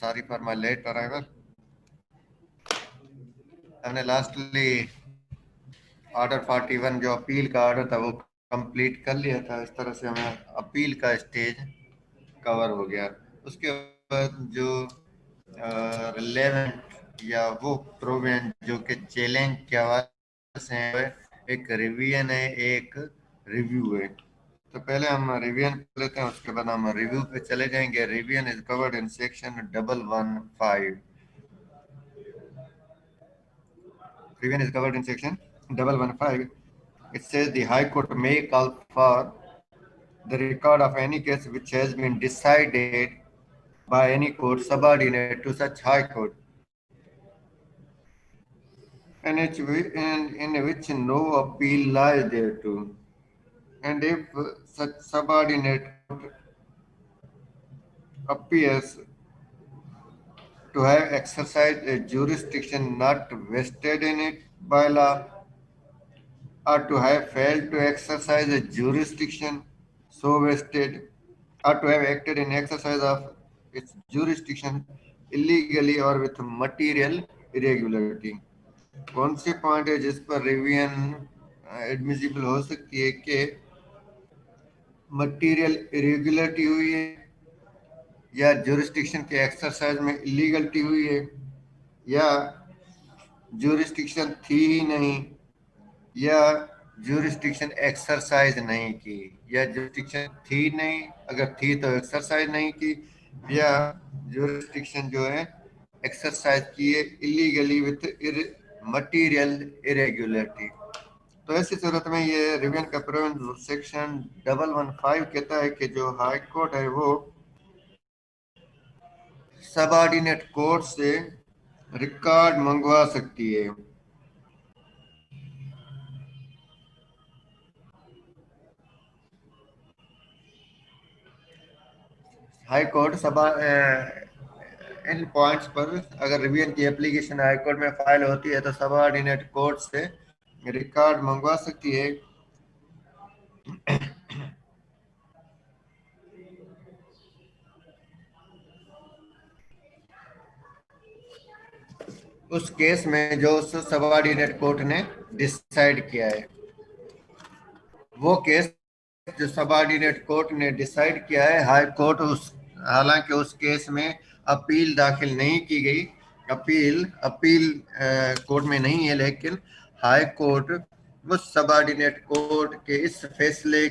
sorry for my late arrival. हमने lastly order 41 जो appeal का ऑर्डर था वो कंप्लीट कर लिया था। इस तरह से हमें अपील का स्टेज कवर हो गया। उसके बाद जो रिलेवेंट या वो प्रोवेंट जो कि चैलेंज के हवाले से है, एक रिवीजन है, एक रिव्यू है। तो पहले हम रिवीजन कर लेते हैं, उसके बाद हम रिव्यू पे चले जाएंगे। Revision is covered in section 115। Revision is covered in section 115. It says the High Court may call for the record of any case which has been decided by any court subordinate to such High Court, and in which no appeal lies thereto. And if such subordinate court appears to have exercised a jurisdiction not vested in it by law, or to have failed to exercise a jurisdiction so vested, or to have acted in exercise of its jurisdiction illegally or with material irregularity. कौन C point है जिस पर revision admissible हो सकती है कि material irregularity हुई है, या ज्यूरिस्डिक्शन के एक्सरसाइज में इलीगलिटी हुई है, या ज्यूरिस्डिक्शन थी ही नहीं, या ज्यूरिस्डिक्शन एक्सरसाइज नहीं की, या ज्यूरिस्डिक्शन थी नहीं, अगर थी तो एक्सरसाइज नहीं की, या ज्यूरिस्डिक्शन जो है एक्सरसाइज की है इलीगली विथ मटीरियल इरेगुलरिटी। तो ऐसी सूरत में ये रिवीजन का प्रोविजन सेक्शन 115 कहता है कि जो हाई कोर्ट है वो सबऑर्डिनेट कोर्ट से रिकॉर्ड मंगवा सकती है। हाई कोर्ट इन पॉइंट्स पर अगर रिवीजन की एप्लीकेशन हाई कोर्ट में फाइल होती है तो सबऑर्डिनेट कोर्ट से रिकॉर्ड मंगवा सकती है। उस केस में जो उस सबऑर्डिनेट कोर्ट ने डिसाइड किया है, वो केस जो सबऑर्डिनेट कोर्ट ने डिसाइड किया है, हाई कोर्ट उस हालांकि उस केस में अपील दाखिल नहीं की गई, अपील कोर्ट में नहीं है, लेकिन हाई कोर्ट उस सबऑर्डिनेट कोर्ट के इस फैसले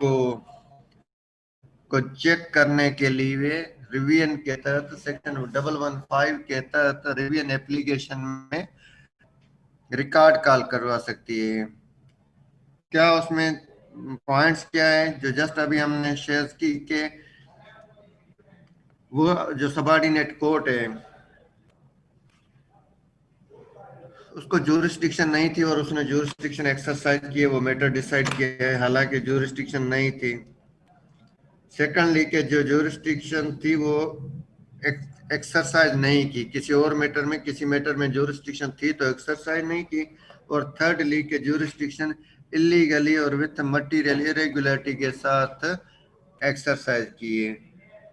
को चेक करने के लिए रिवीजन के तहत सेक्शन 115 के तहत रिवीजन एप्लीकेशन में रिकॉर्ड कॉल करवा सकती है। क्या उसमें पॉइंट्स क्या है जो जस्ट अभी हमने शेयर की कि वो जो सबऑर्डिनेट कोर्ट है उसको ज्यूरिस्डिक्शन नहीं थी और उसने ज्यूरिस्डिक्शन एक्सरसाइज किए, वो मैटर डिसाइड किया है हालांकि ज्यूरिस्डिक्शन नहीं थी। सेकंडली के जो ज्यूरिस्डिक्शन थी वो एक्सरसाइज नहीं की किसी और मैटर में, किसी मैटर में ज्यूरिस्डिक्शन थी तो एक्सरसाइज नहीं की। और थर्डली के ज्यूरिस्डिक्शन इलीगली और विथ मटेरियल इरेगुलरिटी के साथ एक्सरसाइज किए।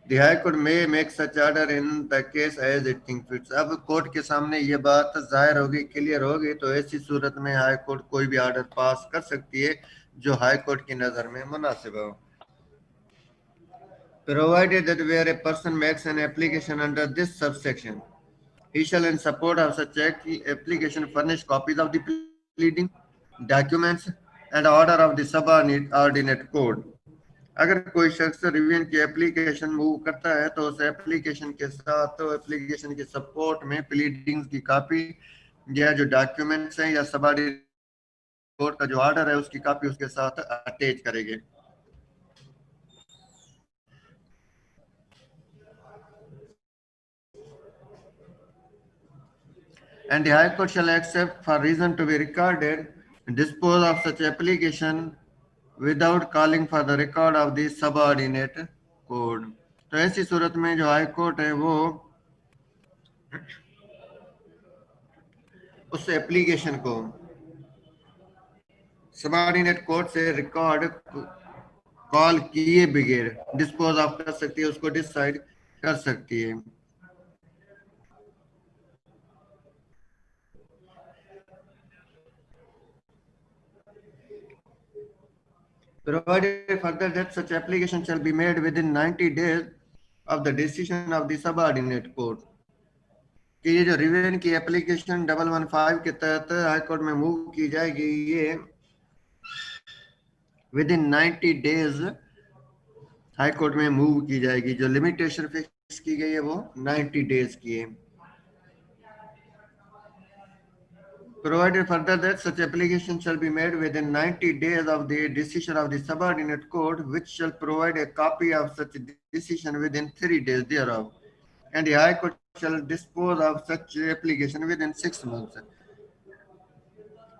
The High Court may make such order in the case as it thinks fit. अब कोर्ट के सामने ये बात जाहिर होगी, क्लियर होगी, तो ऐसी सूरत में हाई कोर्ट कोई भी ऑर्डर पास कर सकती है जो हाई कोर्ट की नजर में मुनासिब हो। Provided that where a person makes an application under this subsection, he shall in support of such application furnish copies of the pleading, documents and order of the subordinate court. अगर कोई शख्स revision की application move करता है तो उस application के साथ तो एप्लीकेशन के सपोर्ट में प्लीडिंग्स की कॉपी या जो डॉक्यूमेंट्स हैं या सबऑर्डिनेट कोर्ट का जो ऑर्डर है उसकी कॉपी उसके साथ अटैच करेंगे। And the High Court shall accept for reason to be recorded dispose of such application without calling for the record of the subordinate court. तो ऐसी सूरत में जो हाई कोर्ट है वो उस एप्लीकेशन को सबऑर्डिनेट कोर्ट से रिकॉर्ड कॉल किए बगैर डिस्पोज ऑफ कर सकती है, उसको डिसाइड कर सकती है। Provided further that such application shall be made within 90 days of the decision of the subordinate court, कि ये जो रिवीजन की एप्लीकेशन 115 के तहत हाई कोर्ट में मूव की जाएगी, ये with in 90 days high court में मूव की जाएगी। जो लिमिटेशन फिक्स की गई है वो 90 डेज की है। Provided further that such application shall be made within 90 days of the decision of the subordinate court, which shall provide a copy of such decision within 3 days thereof, and the High Court shall dispose of such application within 6 months.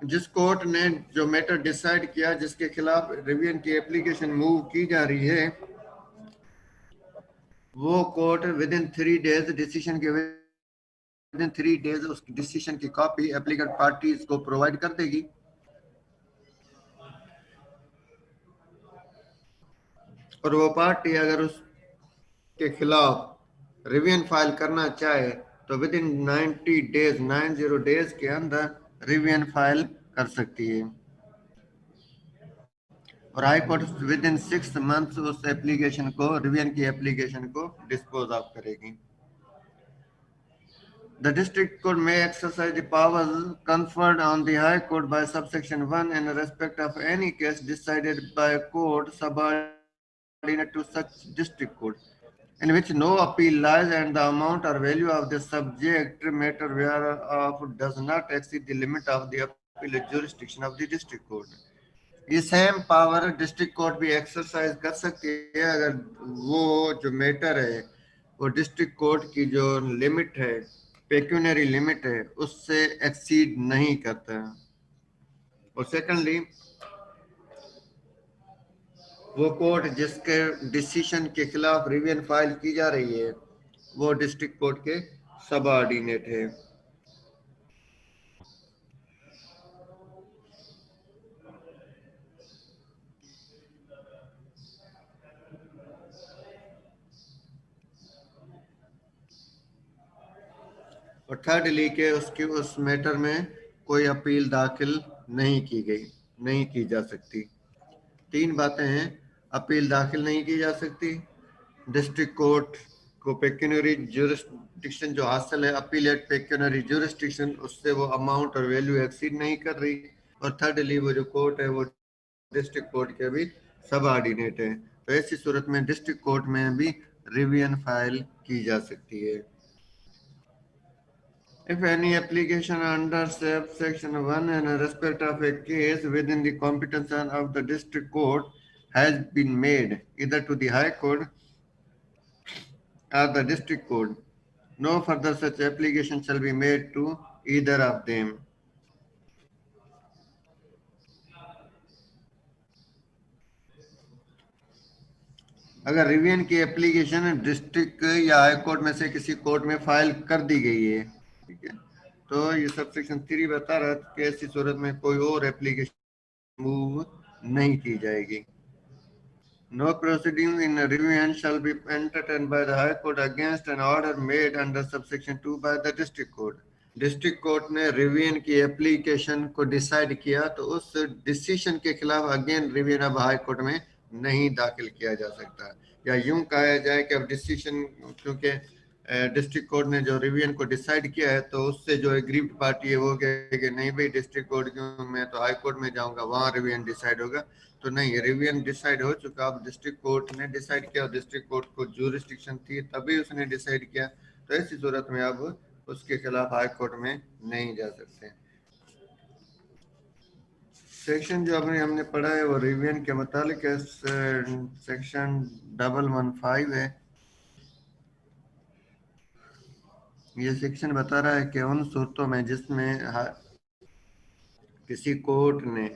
जिस court ने जो matter decide किया, जिसके खिलाफ revision की application move की जा रही है, वो court with in 3 days decision के विद इन 3 डेज उस डिसीजन की कॉपी एप्लीकेंट पार्टीज को प्रोवाइड कर देगी। और वो पार्टी अगर उसके खिलाफ रिवीजन फाइल करना चाहे तो विद इन 90 डेज 90 डेज के अंदर रिवीजन फाइल कर सकती है। और high court with in 6 months उस एप्लीकेशन को, रिवीजन की एप्लीकेशन को डिस्पोज ऑफ करेगी। The district court may exercise the powers conferred on the High Court by subsection 1 in respect of any case decided by a court subordinate to such district court, in which no appeal lies and the amount or value of the subject matter whereof does not exceed the limit of the appellate jurisdiction of the district court. ये same power district court भी exercise कर सकती है अगर वो जो matter है वो डिस्ट्रिक्ट कोर्ट की जो लिमिट है, पेक्यूनरी लिमिट है, उससे एक्सीड नहीं करता। और सेकंडली, वो कोर्ट जिसके डिसीजन के खिलाफ रिवीजन फाइल की जा रही है वो डिस्ट्रिक्ट कोर्ट के सबऑर्डिनेट है। और थर्डली के उसकी उस मैटर में कोई अपील दाखिल नहीं की गई, नहीं की जा सकती। 3 बातें हैं, अपील दाखिल नहीं की जा सकती, डिस्ट्रिक्ट कोर्ट को पेक्यूनरी ज्यूरिसडिक्शन जो हासिल है अपीलेट पेक्यूनरी ज्यूरिसडिक्शन, उससे वो अमाउंट और वैल्यू एक्सीड नहीं कर रही, और थर्डली वो जो कोर्ट है वो डिस्ट्रिक्ट कोर्ट के भी सबऑर्डिनेट है। तो ऐसी सूरत में डिस्ट्रिक्ट कोर्ट में भी रिवीजन फाइल की जा सकती है। If any application under subsection 1 in respect of a case within the competence of the district court has been made either to the High Court or the district court, no further such application shall be made to either of them. अगर revision की application district या high court में से किसी court में file कर दी गई है, ठीक है, तो ये सबसेक्शन 3 बता रहा है कि ऐसी सूरत में कोई और एप्लीकेशन मूव नहीं की जाएगी। No proceeding in revision shall be entertained by the High Court against an order made under subsection 2 by the District Court. District court ने रिवीजन की एप्लीकेशन को डिसाइड किया तो उस डिसीजन के खिलाफ अगेन रिवीजन अब हाई कोर्ट में नहीं दाखिल किया जा सकता। या यूं कहा जाए कि अब डिसीजन, क्योंकि डिस्ट्रिक्ट कोर्ट ने जो रिवीजन को डिसाइड किया है तो उससे जो एग्रीव्ड पार्टी है वो कहे कि नहीं भाई डिस्ट्रिक्ट कोर्ट क्यों, मैं तो हाई कोर्ट में जाऊंगा, वहां रिवीजन डिसाइड होगा। तो नहीं, रिवीजन डिसाइड हो चुका, अब डिस्ट्रिक्ट कोर्ट ने डिसाइड किया, डिस्ट्रिक्ट कोर्ट को ज्यूरिसडिक्शन थी तभी उसने डिसाइड किया, तो ऐसी सूरत में अब उसके खिलाफ हाई कोर्ट में नहीं जा सकते। सेक्शन जो अभी हमने पढ़ा है वो रिवीजन के मुतालिक है, सेक्शन 115 है। ये सेक्शन बता रहा है कि उन सूरतों में जिसमें किसी कोर्ट ने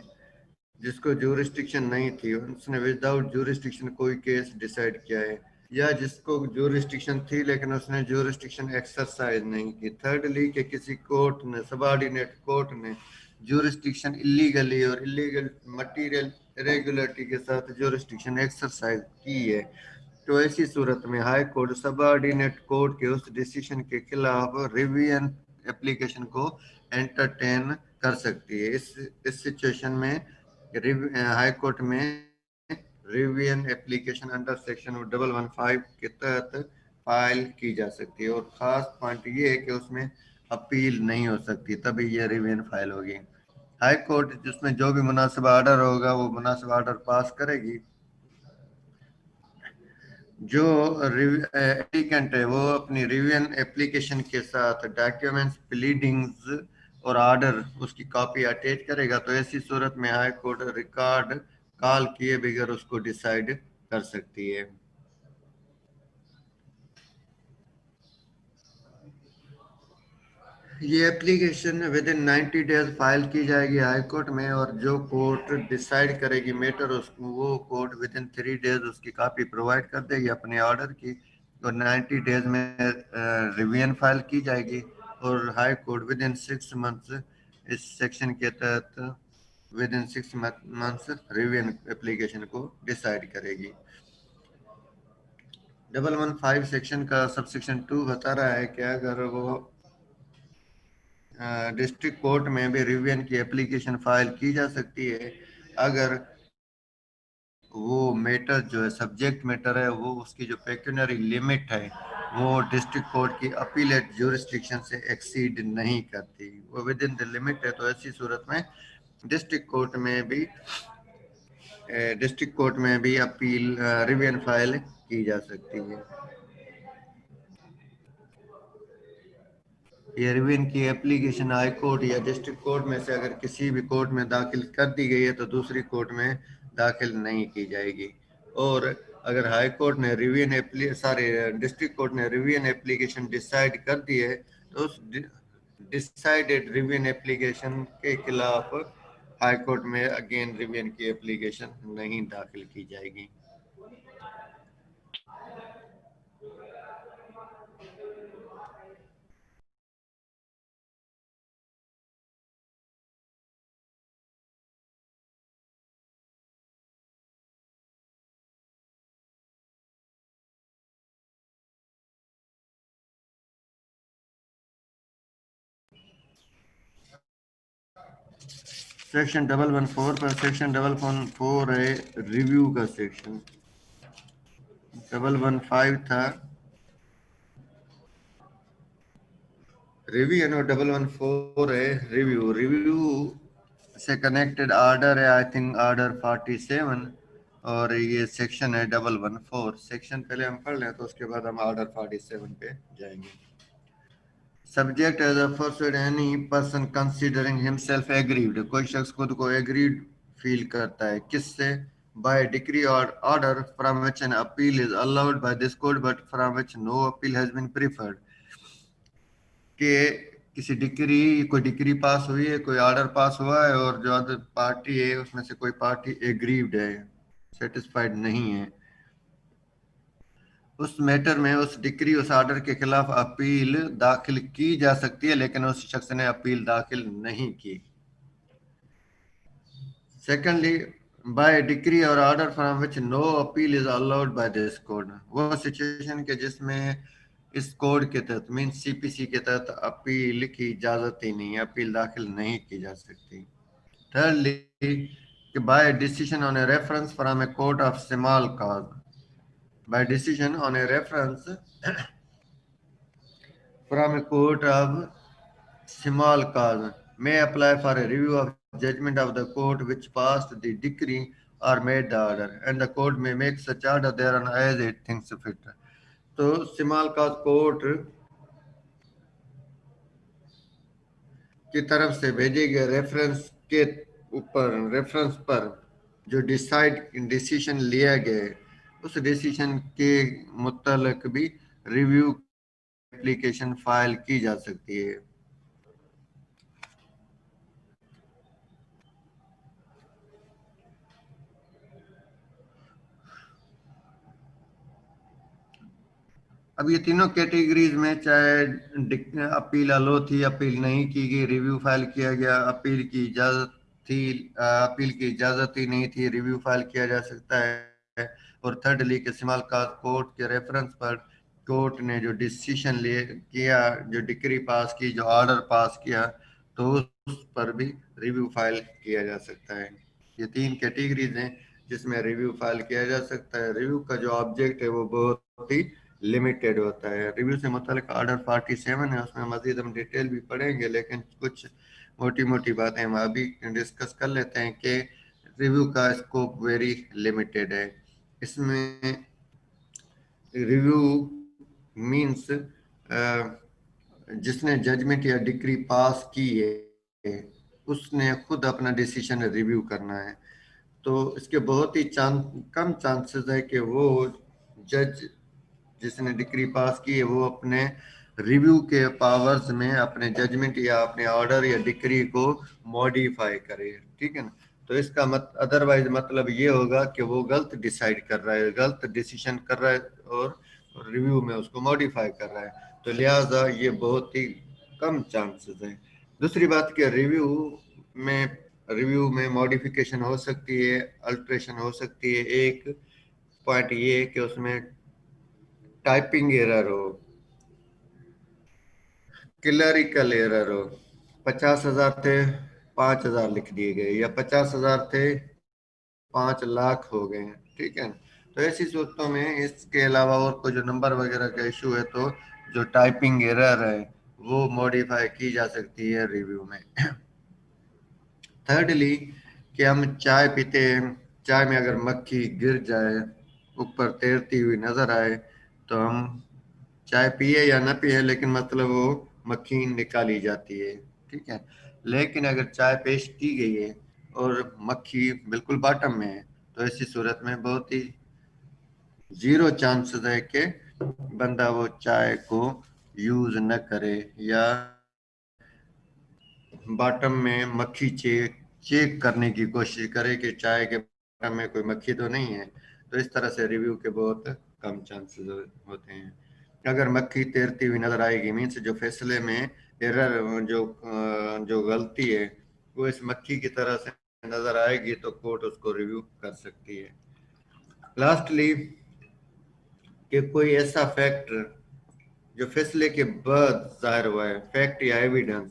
जिसको ज्यूरिसडिक्शन नहीं थी उसने विदाउट ज्यूरिसडिक्शन कोई केस डिसाइड किया है, या जिसको ज्यूरिसडिक्शन थी लेकिन उसने ज्यूरिसडिक्शन एक्सरसाइज नहीं की। थर्डली कि किसी कोर्ट ने, सबऑर्डिनेट कोर्ट ने ज्यूरिसडिक्शन इलीगली और इलीगल मटेरियल इरेगुलरिटी के साथ ज्यूरिसडिक्शन एक्सरसाइज की है, तो ऐसी सूरत में हाई कोर्ट सबऑर्डिनेट कोर्ट के उस डिसीजन के खिलाफ रिवीजन एप्लीकेशन को एंटरटेन कर सकती है। इस सिचुएशन में हाई कोर्ट में रिवीजन एप्लीकेशन अंडर सेक्शन 115 के तहत फाइल की जा सकती है, और खास पॉइंट ये है कि उसमें अपील नहीं हो सकती, तभी ये रिवीजन फाइल होगी। हाई कोर्ट जिसमें जो भी मुनासिबा ऑर्डर होगा वो मुनासिबा ऑर्डर पास करेगी। जो एप्लीकेंट है वो अपनी रिवीजन एप्लीकेशन के साथ डॉक्यूमेंट्स, प्लीडिंग्स और ऑर्डर उसकी कॉपी अटैच करेगा, तो ऐसी सूरत में हाई कोर्ट रिकॉर्ड कॉल किए बगैर उसको डिसाइड कर सकती है। ये application with in 90 days file की जाएगी हाई कोर्ट में, और जो कोर्ट डिसाइड करेगी मैटर उसको वो कोर्ट विद इन 3 डेज उसकी कॉपी प्रोवाइड कर देगी अपने ऑर्डर की, और 90 डेज में रिवीजन फाइल की जाएगी, और high court with in 6 months इस सेक्शन के तहत with in 6 months revision application को डिसाइड करेगी। 115 सेक्शन का सब सेक्शन 2 बता रहा है कि अगर वो डिस्ट्रिक्ट कोर्ट में भी रिवीजन की एप्लीकेशन फाइल की जा सकती है अगर वो मैटर जो है सब्जेक्ट मैटर है वो उसकी जो पेक्यूनरी लिमिट है वो डिस्ट्रिक्ट कोर्ट की अपीलेट ज्यूरिसडिक्शन से एक्सीड नहीं करती, वो विद इन द लिमिट है, तो ऐसी सूरत में डिस्ट्रिक्ट कोर्ट में भी अपील रिवीजन फाइल की जा सकती है। ये रिवीजन की एप्लीकेशन हाई कोर्ट या डिस्ट्रिक्ट कोर्ट में से अगर किसी भी कोर्ट में दाखिल कर दी गई है तो दूसरी कोर्ट में दाखिल नहीं की जाएगी, और अगर हाई कोर्ट ने डिस्ट्रिक्ट कोर्ट ने रिवीजन एप्लीकेशन डिसाइड कर दी है तो उस डिसाइडेड रिवीजन एप्लीकेशन के खिलाफ हाई कोर्ट में अगेन रिवीजन की एप्लीकेशन नहीं दाखिल की जाएगी। सेक्शन 114 पर सेक्शन 114 है रिव्यू का सेक्शन। 115 था रिव्यू, और 114 है रिव्यू। रिव्यू से कनेक्टेड ऑर्डर है आई थिंक ऑर्डर 47, और ये सेक्शन है 114। सेक्शन पहले हम पढ़ लें तो उसके बाद हम ऑर्डर 47 पे जाएंगे। Subject as a first any person considering himself aggrieved, कोई शख्स खुद को एग्रीड फील करता है किससे, by decree or order from which an appeal is allowed by this court but from which no appeal has been preferred, कि किसी decree कोई डिक्री पास हुई है, कोई ऑर्डर पास हुआ है और जो अदर पार्टी है उसमें से कोई पार्टी एग्रीव्ड है, सेटिस्फाइड नहीं है, उस मैटर में उस डिक्री उस ऑर्डर के खिलाफ अपील दाखिल की जा सकती है, लेकिन उस शख्स ने अपील दाखिल नहीं की। Secondly, by decree or order from which no appeal is allowed by this code, वो सिचुएशन के जिसमें इस कोड के तहत मीन सीपीसी के तहत अपील की इजाजत ही नहीं है, अपील दाखिल नहीं की जा सकती। thirdly, by decision on a reference from a court of small cause, by decision on a reference from a court of small cause may apply for a review of judgment of the court which passed the decree or made the order, and the court may make such order thereon as it thinks fit. तो small काज court की तरफ से भेजे गए के reference पर जो decision लिया गया है उस डिसीजन के मुतलक भी रिव्यू एप्लीकेशन फाइल की जा सकती है। अब ये तीनों कैटेगरीज में चाहे अपील अलो थी, अपील नहीं की गई, रिव्यू फाइल किया गया, अपील की इजाजत थी, अपील की इजाजत ही नहीं थी, रिव्यू फाइल किया जा सकता है, और थिर्डली के सिमल का कोर्ट के रेफरेंस पर कोर्ट ने जो डिसीजन लिए किया, जो डिक्री पास की, जो ऑर्डर पास किया, तो उस पर भी रिव्यू फाइल किया जा सकता है। ये तीन कैटेगरीज हैं जिसमें रिव्यू फाइल किया जा सकता है। रिव्यू का जो ऑब्जेक्ट है वो बहुत ही लिमिटेड होता है। रिव्यू से मतलब ऑर्डर 47 है, उसमें मजीद हम डिटेल भी पढ़ेंगे, लेकिन कुछ मोटी मोटी बातें हम अभी डिस्कस कर लेते हैं कि रिव्यू का स्कोप वेरी लिमिटेड है। इसमें रिव्यू मींस जिसने जजमेंट या डिक्री पास की है उसने खुद अपना डिसीजन रिव्यू करना है। तो इसके बहुत ही कम चांसेस है कि वो जज जिसने डिग्री पास की है वो अपने रिव्यू के पावर्स में अपने जजमेंट या अपने ऑर्डर या डिक्री को मॉडिफाई करे, ठीक है ना। तो इसका अदरवाइज मतलब ये होगा कि वो गलत डिसाइड कर रहा है, गलत डिसीजन कर रहा है और रिव्यू में उसको मॉडिफाई कर रहा है। तो लिहाजा ये बहुत ही कम चांसेस है। दूसरी बात कि रिव्यू में मॉडिफिकेशन हो सकती है, अल्ट्रेशन हो सकती है। एक पॉइंट ये है कि उसमें टाइपिंग एरर हो, क्लरिकल एरर हो। 50,000 थे, 5,000 लिख दिए गए, या 50,000 थे, 5 लाख हो गए, ठीक है। तो ऐसी सूरतों में इसके अलावा और कोई जो नंबर वगैरह का इशू है तो जो टाइपिंग एरर है वो मॉडिफाई की जा सकती है रिव्यू में। थर्डली कि हम चाय पीते हैं, चाय में अगर मक्खी गिर जाए, ऊपर तैरती हुई नजर आए, तो हम चाय पिए या ना पिए लेकिन मतलब वो मक्खी निकाली जाती है, ठीक है। लेकिन अगर चाय पेश की गई है और मक्खी बिल्कुल बॉटम में है, तो ऐसी सूरत में बहुत ही जीरो चांसेस है कि बंदा वो चाय को यूज न करे, या बॉटम में मक्खी चेक चेक करने की कोशिश करे कि चाय के बॉटम में कोई मक्खी तो नहीं है। तो इस तरह से रिव्यू के बहुत कम चांसेस होते हैं। अगर मक्खी तैरती हुई नजर आएगी मीन्स जो फैसले में एरर, जो गलती है वो इस मक्खी की तरह से नजर आएगी, तो कोर्ट उसको रिव्यू कर सकती है। लास्टली कि कोई ऐसा फैक्ट जो फैसले के बाद जाहिर हुआ है, फैक्ट या एविडेंस,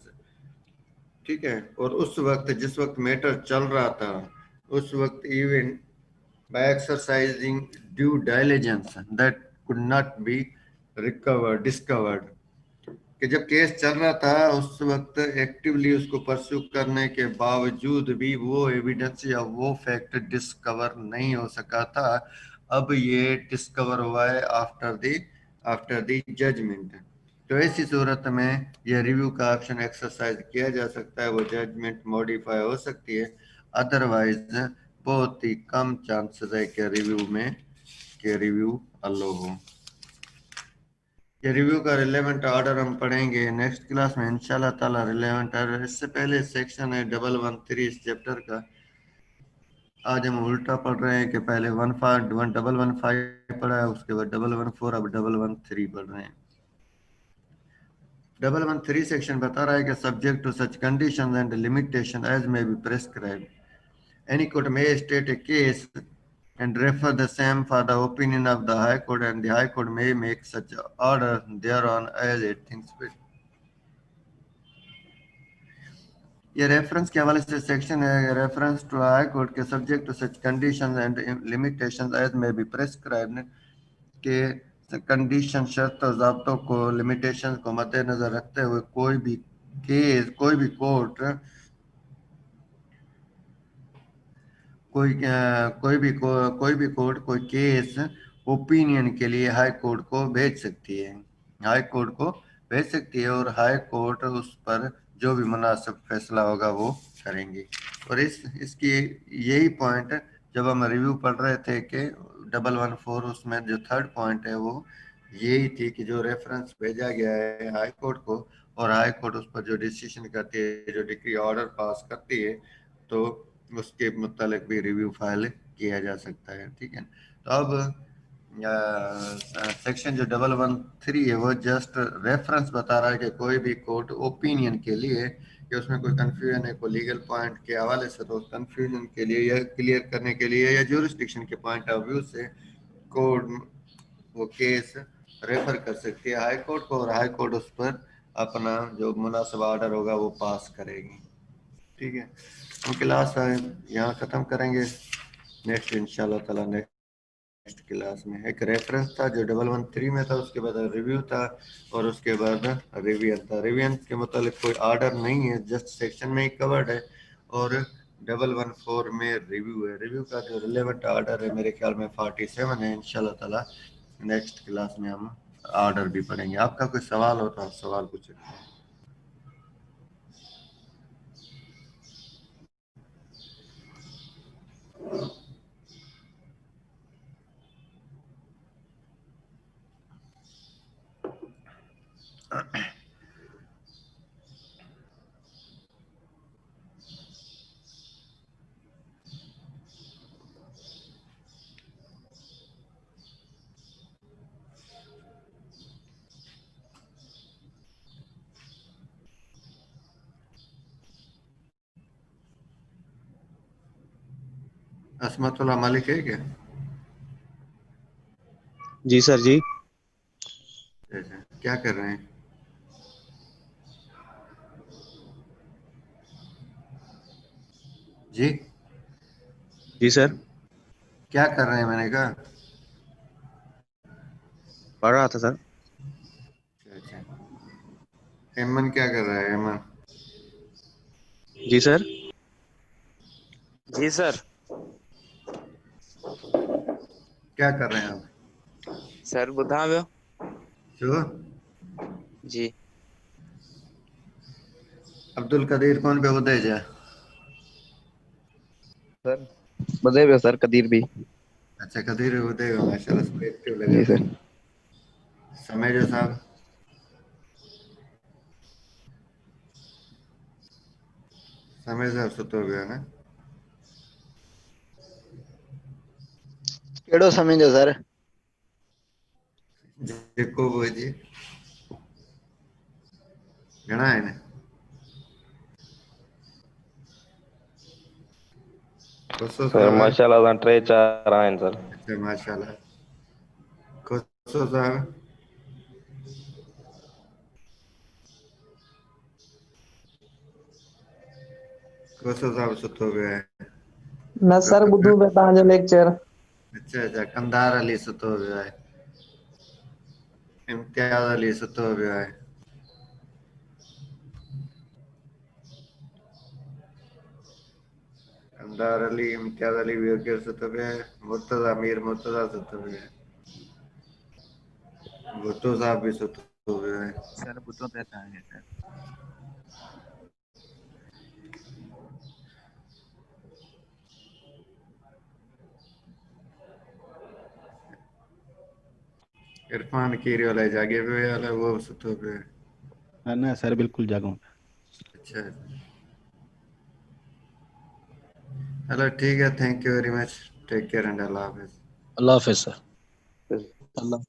ठीक है, और उस वक्त जिस वक्त मैटर चल रहा था उस वक्त even by exercising due diligence that could not be discovered, कि जब केस चल रहा था उस वक्त एक्टिवली उसको परस्यू करने के बावजूद भी वो एविडेंस या वो फैक्ट डिस्कवर नहीं हो सका था। अब ये डिस्कवर हुआ है आफ्टर द जजमेंट। तो ऐसी सूरत में ये रिव्यू का ऑप्शन एक्सरसाइज किया जा सकता है, वो जजमेंट मॉडिफाई हो सकती है। अदरवाइज बहुत ही कम चांसेस है कि रिव्यू अलो हो। ये रिव्यू का रिलेवेंट ऑर्डर हम पढ़ेंगे नेक्स्ट क्लास में इंशाल्लाह ताला। रिलेवेंट ऑर्डर इससे पहले सेक्शन है 113 इस चैप्टर का। आज हम उल्टा पढ़ रहे हैं कि पहले 115 पढ़ा है, उसके बाद 114, अब 113 पढ़ रहे हैं। 113 सेक्शन बता रहा है कि subject to such condition and limitation as may be prescribed, any court may state a case and refer the same for the opinion of the High Court, and the High Court may make such order thereon as it thinks fit. ये reference के हवाले से section है, reference to high court के subject to such conditions and limitations as may be prescribed के condition, शर्त और ज़ाब्तों को, लिमिटेशंस को मद्देनजर रखते हुए कोई भी कोर्ट कोई भी कोर्ट कोई केस ओपिनियन के लिए हाई कोर्ट को भेज सकती है, हाई कोर्ट को भेज सकती है, और हाई कोर्ट उस पर जो भी मुनासिब फैसला होगा वो करेंगी। और इसकी यही पॉइंट जब हम रिव्यू पढ़ रहे थे कि 114 उसमें जो थर्ड पॉइंट है वो यही थी कि जो रेफरेंस भेजा गया है हाई कोर्ट को, और हाई कोर्ट उस पर जो डिसीजन करती है, जो डिक्री ऑर्डर पास करती है, तो उसके मुतालिक भी रिव्यू फाइल किया जा सकता है, ठीक है। तो अब सेक्शन जो 113 है वो जस्ट रेफरेंस बता रहा है कि कोई भी कोर्ट ओपिनियन के लिए, कि उसमें कोई कंफ्यूजन है कोई लीगल पॉइंट के हवाले से, तो कंफ्यूजन के लिए या क्लियर करने के लिए या ज्यूरिस्डिक्शन के पॉइंट ऑफ व्यू से कोर्ट वो केस रेफर कर सकती है हाई कोर्ट को, और हाई कोर्ट उस पर अपना जो मुनासिब ऑर्डर होगा वो पास करेगी। ठीक है, हम क्लास यहाँ ख़त्म करेंगे। नेक्स्ट इंशाल्लाह ताला नेक्स्ट क्लास में एक रेफरेंस था जो 113 में था, उसके बाद रिव्यू था, और उसके बाद रिवीजन था। रिवीजन के मतलब कोई ऑर्डर नहीं है, जस्ट सेक्शन में ही कवर्ड है, और 114 में रिव्यू है। रिव्यू का जो रिलेवेंट ऑर्डर है मेरे ख्याल में 47 है। इंशाल्लाह ताला नेक्स्ट क्लास में हम ऑर्डर भी पढ़ेंगे। आपका कोई सवाल हो तो आप सवाल पूछ सकते हैं। असमतुल्लाह मालिक है क्या? जी सर जी। अच्छा, क्या कर रहे हैं? जी, जी सर, क्या कर रहे हैं मैंने कहा? पढ़ रहा था सर। अच्छा, एमन क्या कर रहा है एमन? जी सर। जी सर। क्या कर रहे हैं आप? सर ॿुधां पियो। जो जी अब्दुल कदीर कौन पे उदय सर ॿुधे पियो सर कदीर भी। अच्छा, कदीर उदय माशाल्लाह सब एक्टिव लगा जी था। सर। समय जो साहब समय साहब सुतो पियो न? कहिड़ो सम्झो सर? जेको बि हुजे, घणा आहिनि? कोसो सर साहब? माशाल्लाह सां 3-4 आहिनि सर। अच्छा माशाल्लाह। कोसो साहब? कोसो साहब सुतो पियो आहे। न सर ॿुधूं पिया तव्हांजो लेक्चर। अच्छा अच्छा, कंधार अली सुतो पियो आहे। इम्तियाज़ अली सुतो पियो आहे। कंधार अली, इम्तियाज़ अली, ॿियो केरु सुतो पियो आहे? मुर्तज़ा, मीर मुर्तज़ा सुतो पियो आहे। भुट्टो साहब भी सुतो पियो आहे। सर ॿुधो पिया तव्हांखे सर। इरफान कीरी वाला जागे पियो आहे, अलाए उहो बि सुतो पियो आहे। न सर बिल्कुल जागूं। अच्छा, चलो ठीक है, thank you very much, take care and अल्लाह हाफिज। अल्लाह हाफिज सर। अल्लाह।